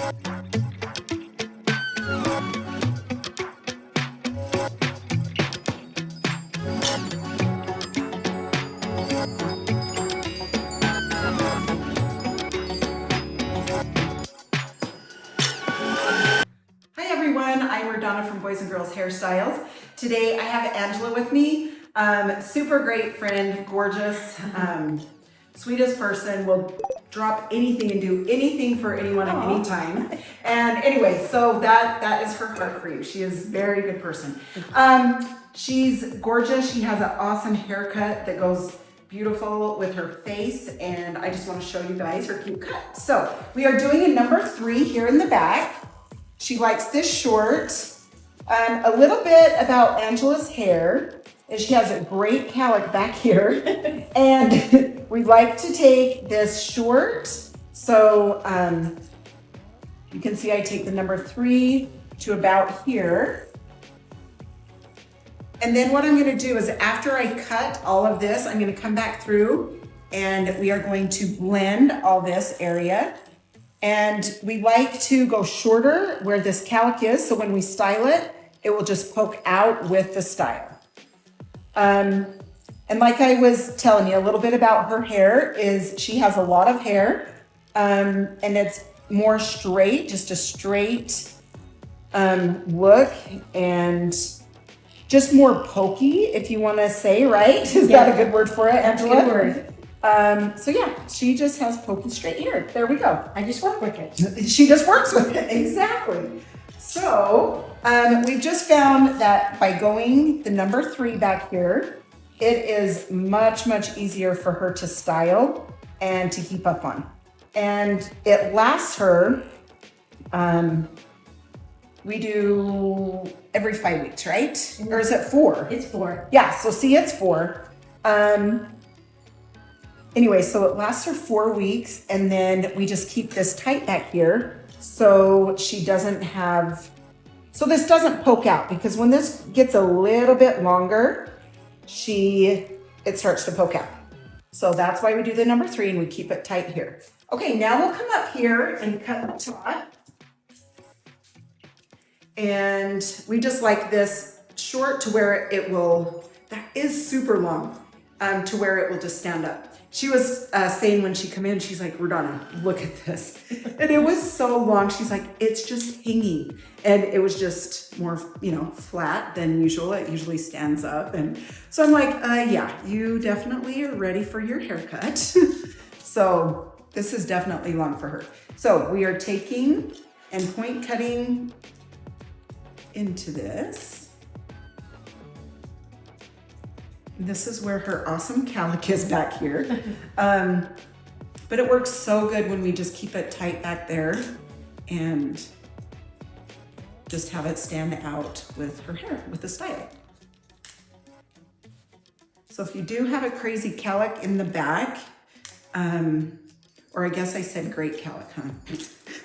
I'm RaDona from Boys and Girls Hairstyles. Today I have Angela with me. Super great friend, gorgeous, sweetest person, will drop anything and do anything for anyone at any time. And anyway, so that is her heart for you. She is a very good person. She's gorgeous. She has an awesome haircut that goes beautiful with her face, and I just want to show you guys her cute cut. So we are doing a number 3 here in the back. She likes this short. A little bit about Angela's hair is she has a great cowlick back here. And we like to take this short. So you can see I take the number 3 to about here. And then what I'm going to do is after I cut all of this, I'm going to come back through and we are going to blend all this area. And we like to go shorter where this cowlick is, so when we style it, it will just poke out with the style. And like I was telling you, a little bit about her hair is she has a lot of hair, and it's more straight, just a straight look, and just more pokey, if you want to say, right? Is that a good word for it, Angela? Good word. So yeah, she just has pokey straight hair. There we go. I just work with it. She just works with it, exactly. So we've just found that by going the number 3 back here, it is much, much easier for her to style and to keep up on. And it lasts her, we do every 5 weeks, right? Or is it 4? It's 4. Yeah, so see, it's 4. Anyway, so it lasts her 4 weeks, and then we just keep this tight back here so she doesn't have, so this doesn't poke out, because when this gets a little bit longer, it starts to poke out. So that's why we do the number 3 and we keep it tight here. Okay, now we'll come up here and cut the top. And we just like this short to where it will, that is super long, to where it will just stand up. She was saying when she came in, she's like, RaDona, look at this. And it was so long. She's like, it's just hanging. And it was just more, flat than usual. It usually stands up. And so I'm like, yeah, you definitely are ready for your haircut. So this is definitely long for her. So we are taking and point cutting into this. This is where her awesome cowlick is back here. But it works so good when we just keep it tight back there and just have it stand out with her hair, with the style. So if you do have a crazy cowlick in the back, or I guess I said great cowlick, huh?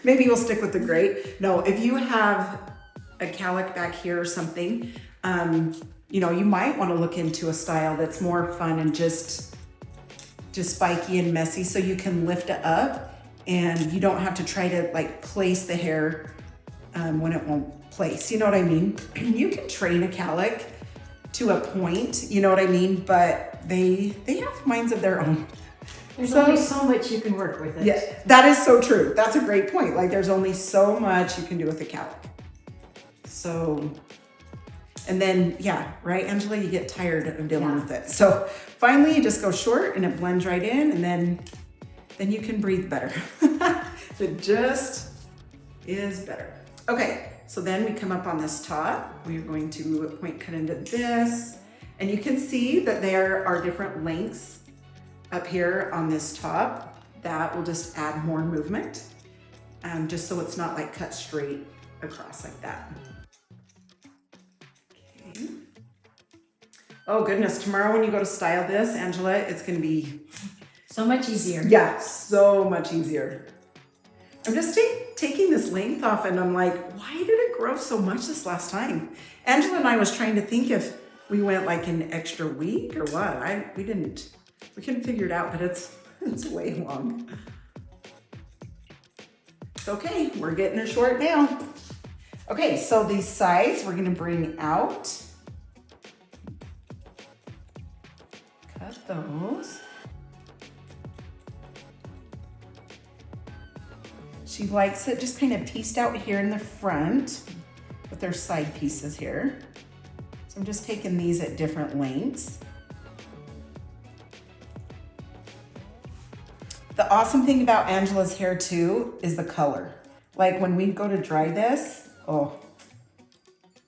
Maybe we'll stick with the great. No, if you have a cowlick back here or something, you might want to look into a style that's more fun and just spiky and messy, so you can lift it up and you don't have to try to like place the hair when it won't place. You know what I mean? You can train a cowlick to a point, you know what I mean? But they have minds of their own. There's only so much you can work with it. Yeah, that is so true. That's a great point. Like there's only so much you can do with a cowlick. So, and then, yeah, right, Angela, you get tired of dealing with it. So finally you just go short and it blends right in, and then you can breathe better. It just is better. Okay, so then we come up on this top. We're going to point cut into this, and you can see that there are different lengths up here on this top. That will just add more movement, just so it's not like cut straight across like that. Okay. Oh goodness, tomorrow when you go to style this, Angela, it's gonna be so much easier. Yeah, so much easier. I'm just taking this length off, and I'm like, why did it grow so much this last time? Angela and I was trying to think if we went like an extra week or what. We couldn't figure it out, but it's way long. It's okay, we're getting her short now. Okay, so these sides we're gonna bring out. Cut those. She likes it just kind of pieced out here in the front with their side pieces here. So I'm just taking these at different lengths. The awesome thing about Angela's hair too is the color. Like when we go to dry this, oh,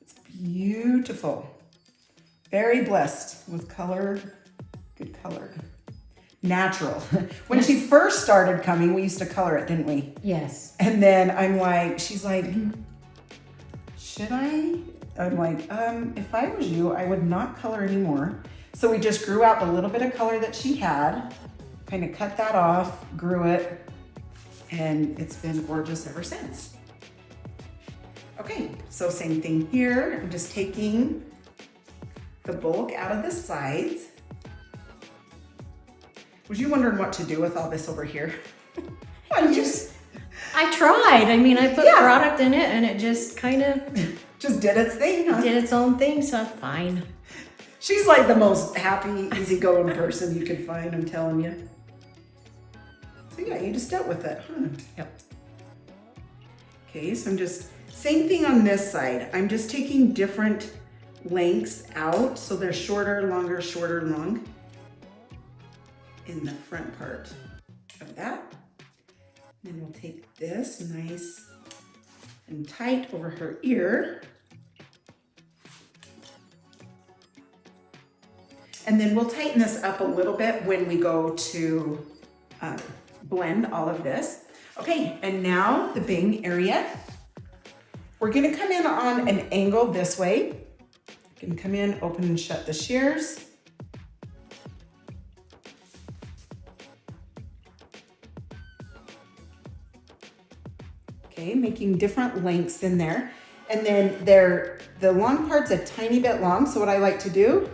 it's beautiful. Very blessed with color, good color. Natural. When she first started coming, we used to color it, didn't we? Yes. And then I'm like, she's like, should I? I'm like, if I was you, I would not color anymore. So we just grew out the little bit of color that she had, kind of cut that off, grew it, and it's been gorgeous ever since. Okay, so same thing here. I'm just taking the bulk out of the sides. Was you wondering what to do with all this over here? I tried. I mean, I put product in it and it just kind of just did its thing, huh? did its own thing, so fine. She's like the most happy, easygoing person you could find, I'm telling you. So yeah, you just dealt with it, huh? Yep. Okay, so I'm just, same thing on this side. I'm just taking different lengths out. So they're shorter, longer, shorter, long in the front part of that. Then we'll take this nice and tight over her ear. And then we'll tighten this up a little bit when we go to blend all of this. Okay, and now the bang area. We're gonna come in on an angle this way. You can come in, open and shut the shears. Okay, making different lengths in there. And then the long part's a tiny bit long, so what I like to do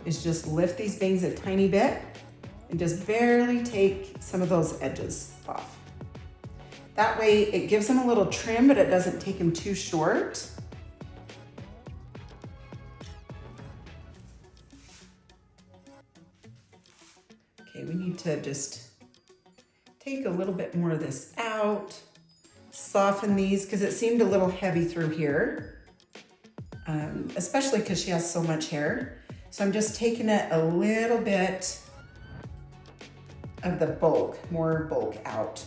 is just lift these bangs a tiny bit and just barely take some of those edges off. That way it gives them a little trim, but it doesn't take them too short. Okay, we need to just take a little bit more of this out, soften these because it seemed a little heavy through here, especially because she has so much hair. So I'm just taking it a little bit of the bulk, more bulk out,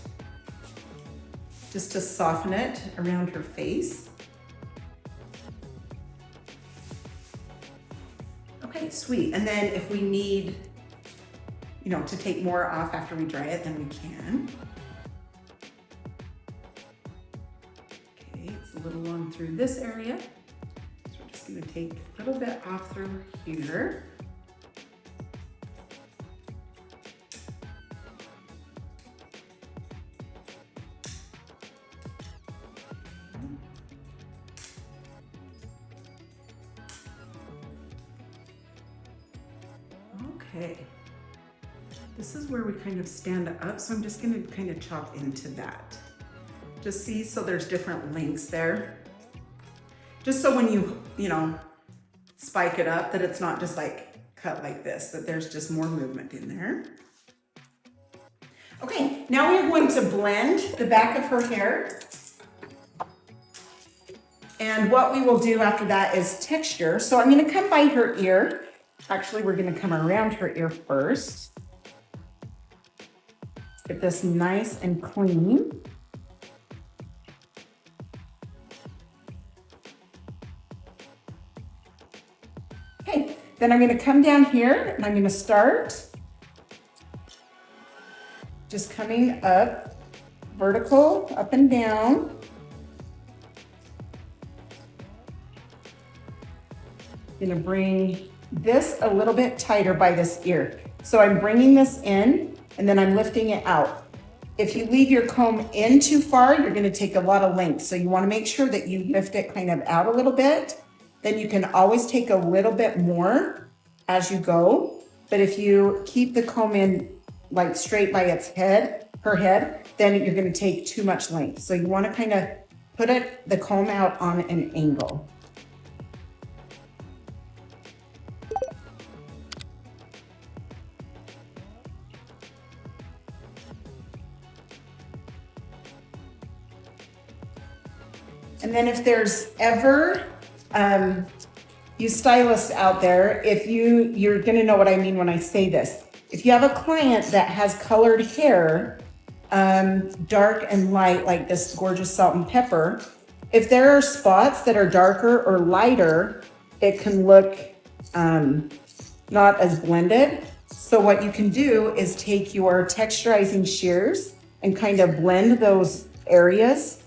just to soften it around her face. Okay, sweet. And then if we need, to take more off after we dry it, then we can. Okay, it's a little long through this area. So we're just gonna take a little bit off through here. Okay, this is where we kind of stand up, so I'm just gonna kind of chop into that. Just see, so there's different lengths there. Just so when you spike it up, that it's not just like cut like this, that there's just more movement in there. Okay, now we're going to blend the back of her hair. And what we will do after that is texture. So I'm gonna come by her ear. Actually, we're gonna come around her ear first. Get this nice and clean. Okay, then I'm gonna come down here and I'm gonna start just coming up, vertical, up and down. Gonna bring this a little bit tighter by this ear. So I'm bringing this in and then I'm lifting it out. If you leave your comb in too far, you're gonna take a lot of length. So you wanna make sure that you lift it kind of out a little bit. Then you can always take a little bit more as you go. But if you keep the comb in like straight by its head, her head, then you're gonna take too much length. So you wanna kind of put the comb out on an angle. And then if there's ever, you stylists out there, if you're gonna know what I mean when I say this. If you have a client that has colored hair, dark and light, like this gorgeous salt and pepper, if there are spots that are darker or lighter, it can look not as blended. So what you can do is take your texturizing shears and kind of blend those areas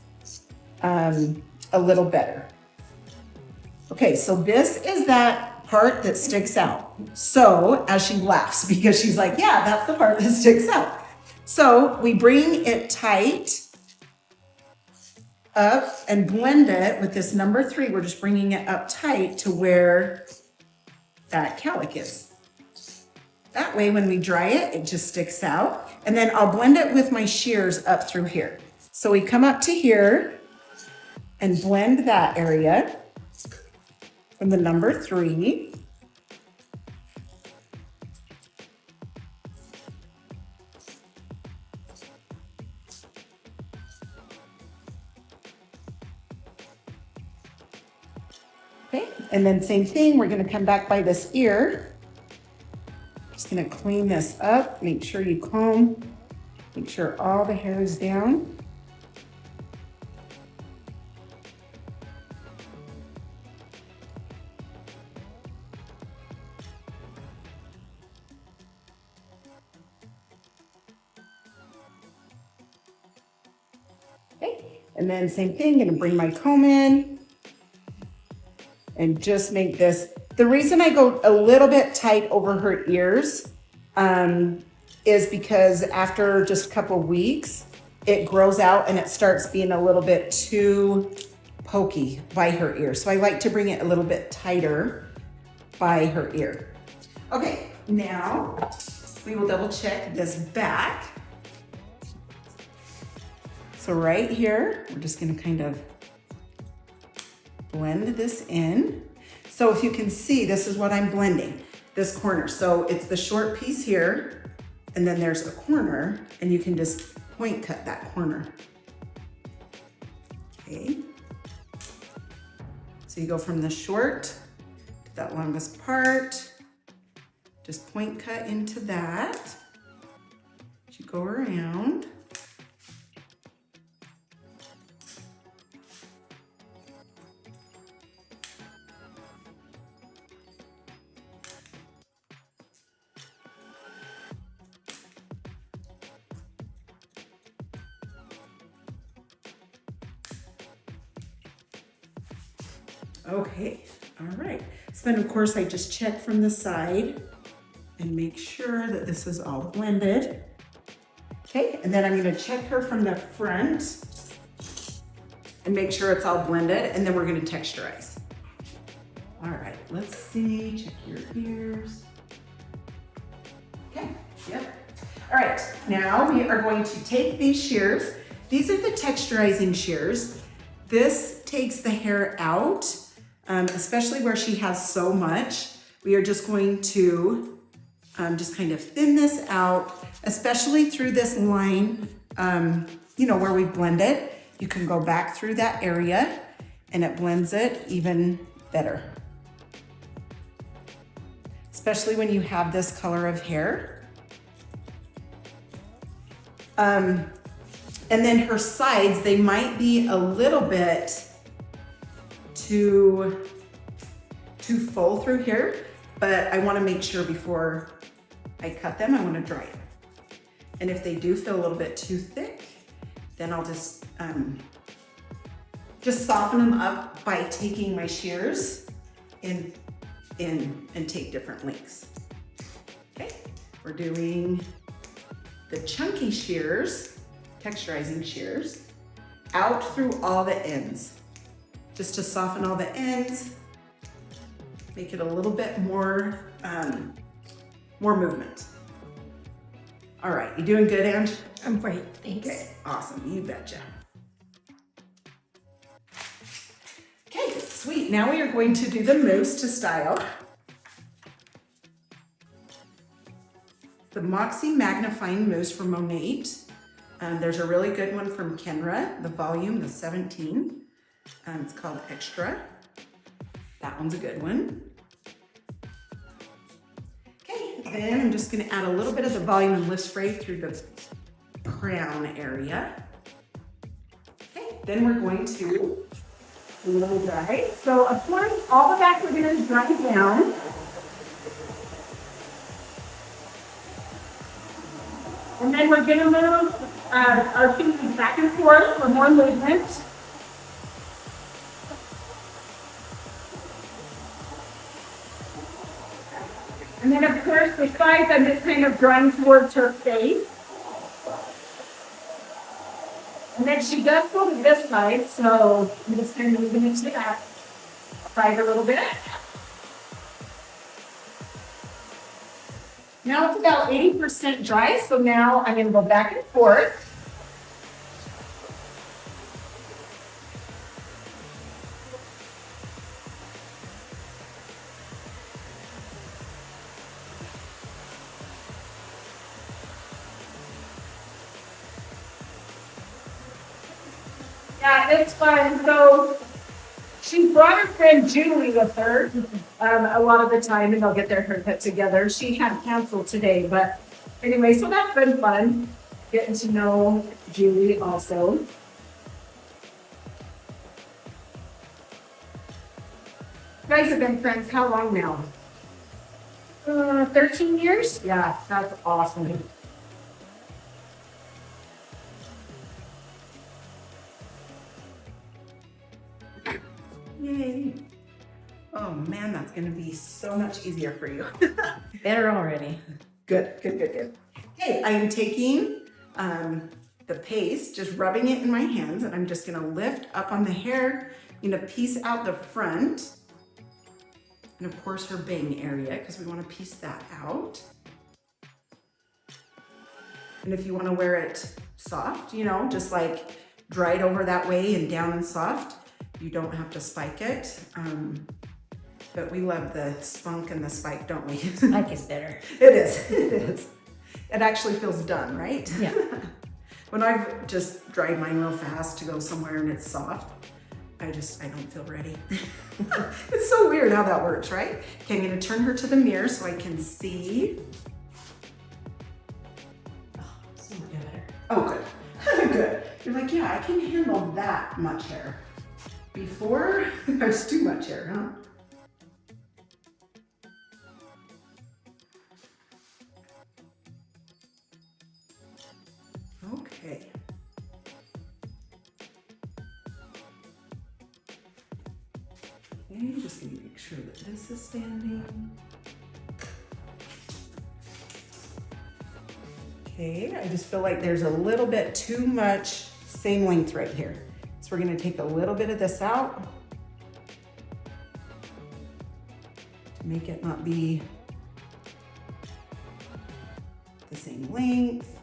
a little better. Okay, so this is that part that sticks out. So as she laughs, because she's like, yeah, that's the part that sticks out. So we bring it tight up and blend it with this number 3. We're just bringing it up tight to where that cowlick is. That way when we dry it, it just sticks out. And then I'll blend it with my shears up through here. So we come up to here and blend that area from the number 3. Okay, and then same thing, we're gonna come back by this ear. Just gonna clean this up, make sure you comb, make sure all the hair is down. Okay, and then same thing, gonna bring my comb in and just make this. The reason I go a little bit tight over her ears is because after just a couple weeks, it grows out and it starts being a little bit too pokey by her ear. So I like to bring it a little bit tighter by her ear. Okay, now we will double check this back. So right here, we're just gonna kind of blend this in. So if you can see, this is what I'm blending, this corner. So it's the short piece here, and then there's a corner, and you can just point cut that corner. Okay. So you go from the short to that longest part, just point cut into that. You go around. Okay, all right. So then of course I just check from the side and make sure that this is all blended. Okay, and then I'm gonna check her from the front and make sure it's all blended, and then we're gonna texturize. All right, let's see, check your ears. Okay, yep. All right, now we are going to take these shears. These are the texturizing shears. This takes the hair out, especially where she has so much. We are just going to just kind of thin this out, especially through this line, you know, where we blended. You can go back through that area and it blends it even better. Especially when you have this color of hair. And then her sides, they might be a little bit too full through here, but I wanna make sure before I cut them, I wanna dry them. And if they do feel a little bit too thick, then I'll just soften them up by taking my shears in and take different lengths. Okay, we're doing the chunky shears, texturizing shears, out through all the ends, just to soften all the ends, make it a little bit more, more movement. All right, you doing good, Ange? I'm great, thanks. Okay, awesome, you betcha. Okay, sweet. Now we are going to do the mousse to style. The Moxie Magnifying Mousse from Monat. There's a really good one from Kenra, the volume, the 17. It's called Extra. That one's a good one. Okay, then I'm just gonna add a little bit of the volume lift spray through the crown area. Okay, then we're going to let it dry. So of course, all the back we're gonna dry down. And then we're gonna move our feet back and forth for more movement. And then of course the sides, I'm just kind of drawing towards her face. And then she does go to this side, so I'm just kind of moving into that side a little bit. Now it's about 80% dry, so now I'm going to go back and forth. Yeah, it's fun. So she brought her friend Julie with her a lot of the time, and they'll get their haircut together. She had canceled today, but anyway, so that's been fun, getting to know Julie also. You guys have been friends how long now? 13 years? Yeah, that's awesome. Yay. Oh man, that's gonna be so much easier for you. Better already. Good, good, good, good. Okay, I am taking the paste, just rubbing it in my hands, and I'm just gonna lift up on the hair, piece out the front, and of course her bang area, because we wanna piece that out. And if you wanna wear it soft, just like dried over that way and down and soft, you don't have to spike it. But we love the spunk and the spike, don't we? Spike is better. It is, it is. It actually feels done, right? Yeah. When I've just dried mine real fast to go somewhere and it's soft, I don't feel ready. It's so weird how that works, right? Okay, I'm gonna turn her to the mirror so I can see. Oh, so much better. Oh, good, good. You're like, yeah, I can handle that much hair. Before, there's too much hair, huh? Okay. Okay, just gonna make sure that this is standing. Okay, I just feel like there's a little bit too much same length right here. So we're gonna take a little bit of this out to make it not be the same length.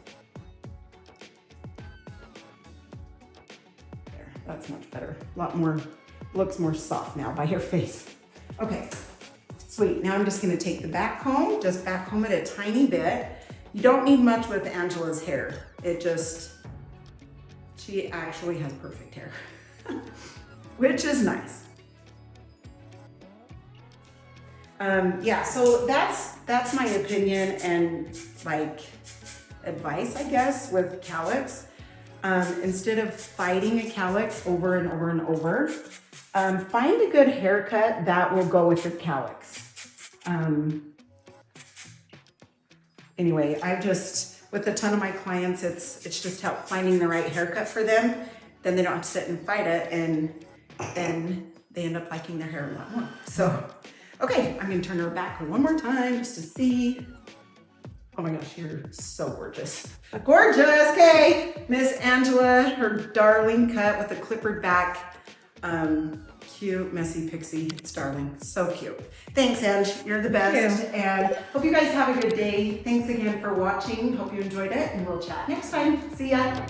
There, that's much better. A lot more, looks more soft now by your face. Okay, sweet. Now I'm just gonna take the back comb, just back comb it a tiny bit. You don't need much with Angela's hair. She actually has perfect hair, which is nice. Yeah, so that's my opinion and like advice, I guess, with cowlicks. Instead of fighting a cowlick over and over and over, find a good haircut that will go with your cowlicks. Anyway, with a ton of my clients, it's just help finding the right haircut for them. Then they don't have to sit and fight it, and then they end up liking their hair a lot more. So, okay, I'm gonna turn her back one more time just to see. Oh my gosh, you're so gorgeous. Gorgeous, okay. Miss Angela, her darling cut with a clippered back. Cute, messy pixie. It's darling. So cute. Thanks, Ange. You're the best. And hope you guys have a good day. Thanks again for watching. Hope you enjoyed it, and we'll chat next time. See ya.